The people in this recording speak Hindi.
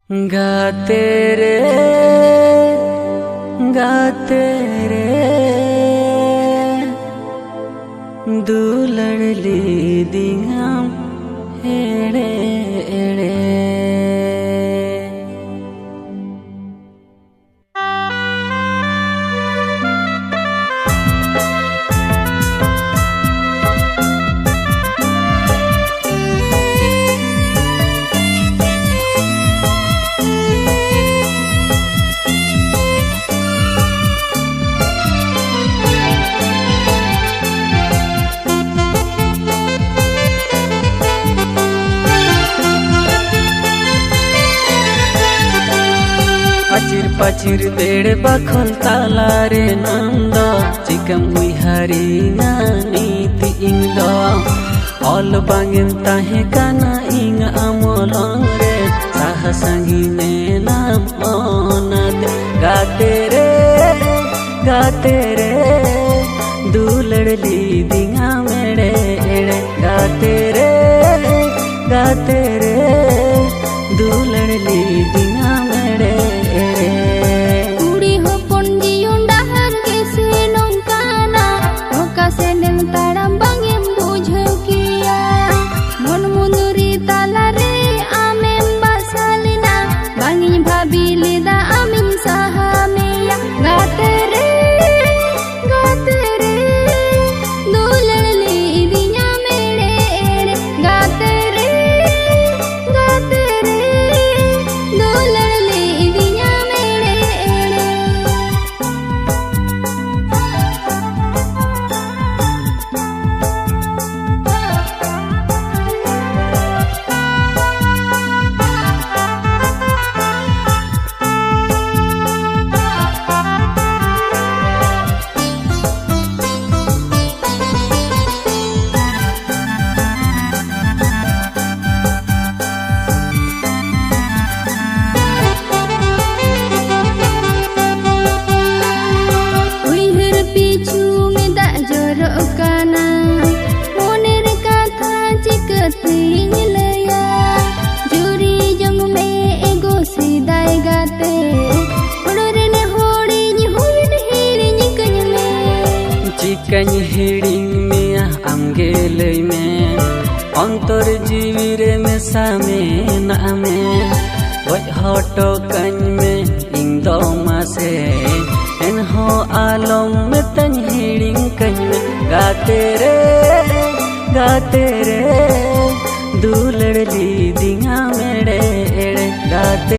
गाते रे गाते रे दुलड़ली दियाम एड़े एड़े पचिर पचिर देड़ बखल ताला रे नंद चिकम हुई हरी नीति इंग ऑल बांगेन ताहे काना इंग अमोलंग रे साह संगी ने नाम ओनद गाते रे दुलड़ली दिंगा मेड़े एड़े गाते रे दुलड़ली दिंगा मेड़े चिकन हिड़िंग में आमगे लई में अंतर जीवी रे में सामे नामे वह हटो कन में इंग दो मासे एन हो आलम में तन हिड़िंग कन में गाते रे दुलड़ली दिंगा मेड़े एड़े गाते